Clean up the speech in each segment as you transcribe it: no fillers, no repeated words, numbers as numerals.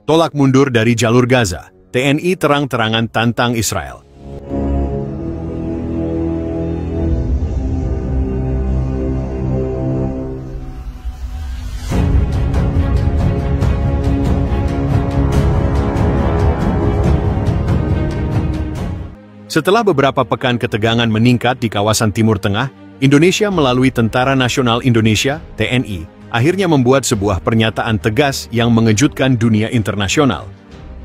Tolak mundur dari jalur Gaza, TNI terang-terangan tantang Israel. Setelah beberapa pekan ketegangan meningkat di kawasan Timur Tengah, Indonesia melalui Tentara Nasional Indonesia, TNI, akhirnya membuat sebuah pernyataan tegas yang mengejutkan dunia internasional.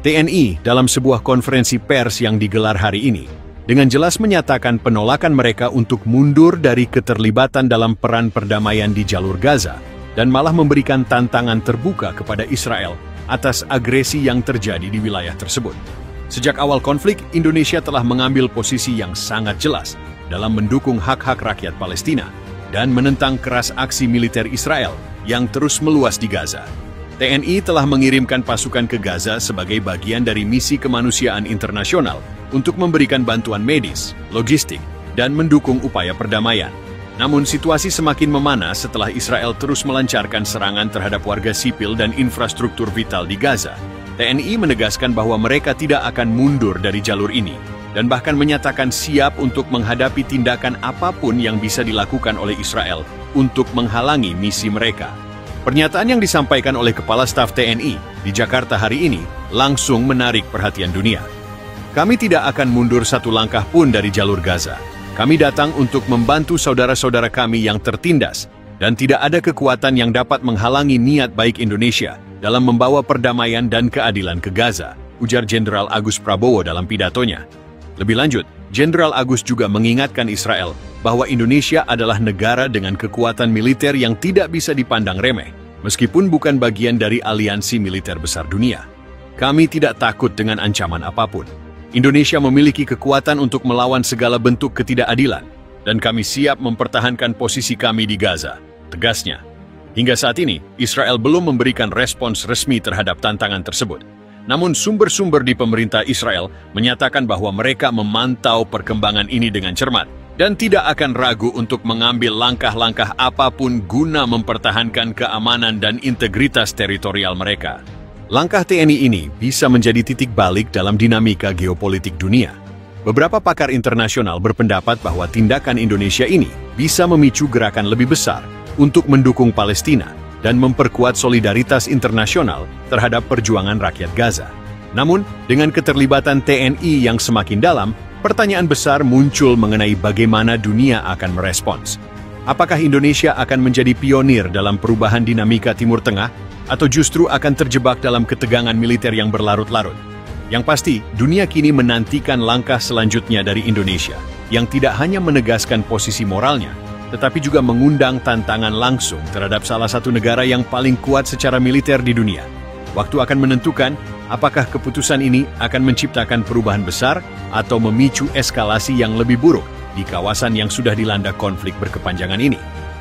TNI dalam sebuah konferensi pers yang digelar hari ini, dengan jelas menyatakan penolakan mereka untuk mundur dari keterlibatan dalam peran perdamaian di jalur Gaza, dan malah memberikan tantangan terbuka kepada Israel atas agresi yang terjadi di wilayah tersebut. Sejak awal konflik, Indonesia telah mengambil posisi yang sangat jelas dalam mendukung hak-hak rakyat Palestina dan menentang keras aksi militer Israel yang terus meluas di Gaza. TNI telah mengirimkan pasukan ke Gaza sebagai bagian dari misi kemanusiaan internasional untuk memberikan bantuan medis, logistik, dan mendukung upaya perdamaian. Namun situasi semakin memanas setelah Israel terus melancarkan serangan terhadap warga sipil dan infrastruktur vital di Gaza. TNI menegaskan bahwa mereka tidak akan mundur dari jalur ini, dan bahkan menyatakan siap untuk menghadapi tindakan apapun yang bisa dilakukan oleh Israel untuk menghalangi misi mereka. Pernyataan yang disampaikan oleh Kepala Staf TNI di Jakarta hari ini langsung menarik perhatian dunia. Kami tidak akan mundur satu langkah pun dari jalur Gaza. Kami datang untuk membantu saudara-saudara kami yang tertindas, dan tidak ada kekuatan yang dapat menghalangi niat baik Indonesia dalam membawa perdamaian dan keadilan ke Gaza, ujar Jenderal Agus Prabowo dalam pidatonya. Lebih lanjut, Jenderal Agus juga mengingatkan Israel bahwa Indonesia adalah negara dengan kekuatan militer yang tidak bisa dipandang remeh, meskipun bukan bagian dari aliansi militer besar dunia. Kami tidak takut dengan ancaman apapun. Indonesia memiliki kekuatan untuk melawan segala bentuk ketidakadilan, dan kami siap mempertahankan posisi kami di Gaza, tegasnya. Hingga saat ini, Israel belum memberikan respons resmi terhadap tantangan tersebut. Namun sumber-sumber di pemerintah Israel menyatakan bahwa mereka memantau perkembangan ini dengan cermat dan tidak akan ragu untuk mengambil langkah-langkah apapun guna mempertahankan keamanan dan integritas teritorial mereka. Langkah TNI ini bisa menjadi titik balik dalam dinamika geopolitik dunia. Beberapa pakar internasional berpendapat bahwa tindakan Indonesia ini bisa memicu gerakan lebih besar untuk mendukung Palestina dan memperkuat solidaritas internasional terhadap perjuangan rakyat Gaza. Namun, dengan keterlibatan TNI yang semakin dalam, pertanyaan besar muncul mengenai bagaimana dunia akan merespons. Apakah Indonesia akan menjadi pionir dalam perubahan dinamika Timur Tengah, atau justru akan terjebak dalam ketegangan militer yang berlarut-larut? Yang pasti, dunia kini menantikan langkah selanjutnya dari Indonesia, yang tidak hanya menegaskan posisi moralnya, tetapi juga mengundang tantangan langsung terhadap salah satu negara yang paling kuat secara militer di dunia. Waktu akan menentukan apakah keputusan ini akan menciptakan perubahan besar atau memicu eskalasi yang lebih buruk di kawasan yang sudah dilanda konflik berkepanjangan ini.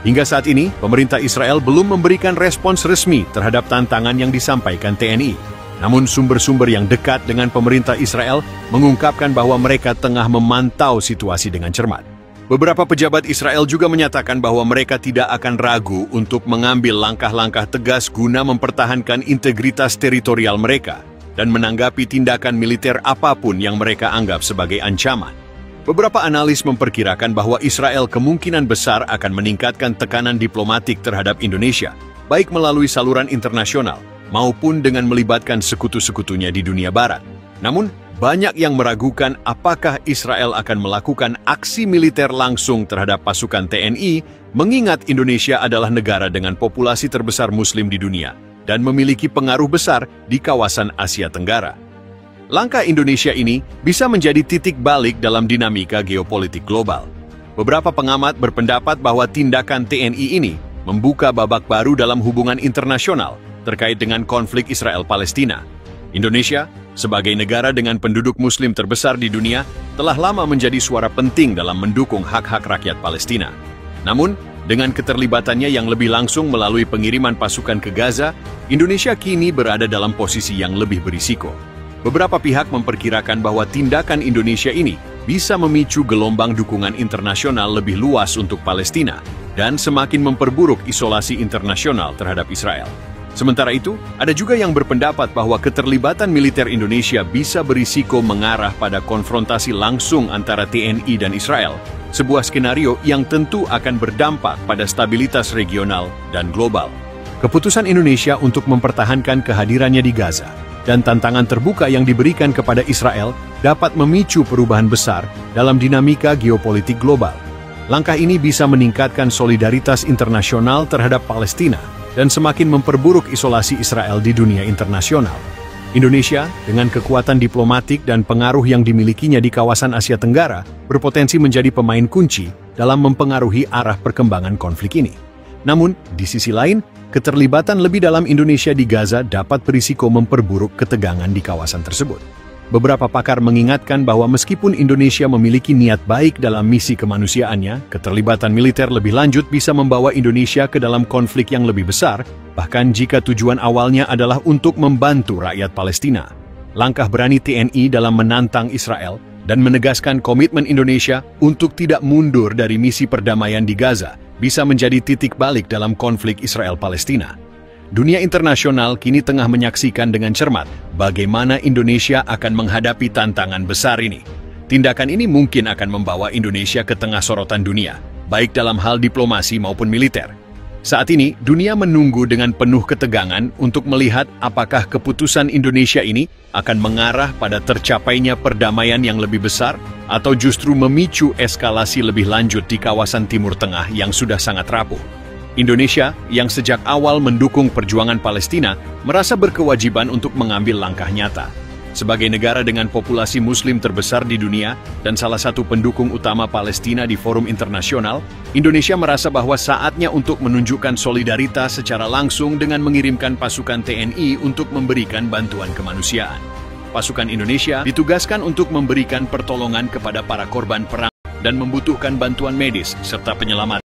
Hingga saat ini, pemerintah Israel belum memberikan respons resmi terhadap tantangan yang disampaikan TNI. Namun sumber-sumber yang dekat dengan pemerintah Israel mengungkapkan bahwa mereka tengah memantau situasi dengan cermat. Beberapa pejabat Israel juga menyatakan bahwa mereka tidak akan ragu untuk mengambil langkah-langkah tegas guna mempertahankan integritas teritorial mereka dan menanggapi tindakan militer apapun yang mereka anggap sebagai ancaman. Beberapa analis memperkirakan bahwa Israel kemungkinan besar akan meningkatkan tekanan diplomatik terhadap Indonesia, baik melalui saluran internasional maupun dengan melibatkan sekutu-sekutunya di dunia barat. Namun, banyak yang meragukan apakah Israel akan melakukan aksi militer langsung terhadap pasukan TNI, mengingat Indonesia adalah negara dengan populasi terbesar Muslim di dunia dan memiliki pengaruh besar di kawasan Asia Tenggara. Langkah Indonesia ini bisa menjadi titik balik dalam dinamika geopolitik global. Beberapa pengamat berpendapat bahwa tindakan TNI ini membuka babak baru dalam hubungan internasional terkait dengan konflik Israel-Palestina. Indonesia, sebagai negara dengan penduduk Muslim terbesar di dunia, telah lama menjadi suara penting dalam mendukung hak-hak rakyat Palestina. Namun, dengan keterlibatannya yang lebih langsung melalui pengiriman pasukan ke Gaza, Indonesia kini berada dalam posisi yang lebih berisiko. Beberapa pihak memperkirakan bahwa tindakan Indonesia ini bisa memicu gelombang dukungan internasional lebih luas untuk Palestina dan semakin memperburuk isolasi internasional terhadap Israel. Sementara itu, ada juga yang berpendapat bahwa keterlibatan militer Indonesia bisa berisiko mengarah pada konfrontasi langsung antara TNI dan Israel, sebuah skenario yang tentu akan berdampak pada stabilitas regional dan global. Keputusan Indonesia untuk mempertahankan kehadirannya di Gaza dan tantangan terbuka yang diberikan kepada Israel dapat memicu perubahan besar dalam dinamika geopolitik global. Langkah ini bisa meningkatkan solidaritas internasional terhadap Palestina dan semakin memperburuk isolasi Israel di dunia internasional. Indonesia, dengan kekuatan diplomatik dan pengaruh yang dimilikinya di kawasan Asia Tenggara, berpotensi menjadi pemain kunci dalam mempengaruhi arah perkembangan konflik ini. Namun, di sisi lain, keterlibatan lebih dalam Indonesia di Gaza dapat berisiko memperburuk ketegangan di kawasan tersebut. Beberapa pakar mengingatkan bahwa meskipun Indonesia memiliki niat baik dalam misi kemanusiaannya, keterlibatan militer lebih lanjut bisa membawa Indonesia ke dalam konflik yang lebih besar, bahkan jika tujuan awalnya adalah untuk membantu rakyat Palestina. Langkah berani TNI dalam menantang Israel dan menegaskan komitmen Indonesia untuk tidak mundur dari misi perdamaian di Gaza bisa menjadi titik balik dalam konflik Israel-Palestina. Dunia internasional kini tengah menyaksikan dengan cermat bagaimana Indonesia akan menghadapi tantangan besar ini. Tindakan ini mungkin akan membawa Indonesia ke tengah sorotan dunia, baik dalam hal diplomasi maupun militer. Saat ini, dunia menunggu dengan penuh ketegangan untuk melihat apakah keputusan Indonesia ini akan mengarah pada tercapainya perdamaian yang lebih besar atau justru memicu eskalasi lebih lanjut di kawasan Timur Tengah yang sudah sangat rapuh. Indonesia, yang sejak awal mendukung perjuangan Palestina, merasa berkewajiban untuk mengambil langkah nyata. Sebagai negara dengan populasi Muslim terbesar di dunia dan salah satu pendukung utama Palestina di forum internasional, Indonesia merasa bahwa saatnya untuk menunjukkan solidaritas secara langsung dengan mengirimkan pasukan TNI untuk memberikan bantuan kemanusiaan. Pasukan Indonesia ditugaskan untuk memberikan pertolongan kepada para korban perang dan membutuhkan bantuan medis serta penyelamatan.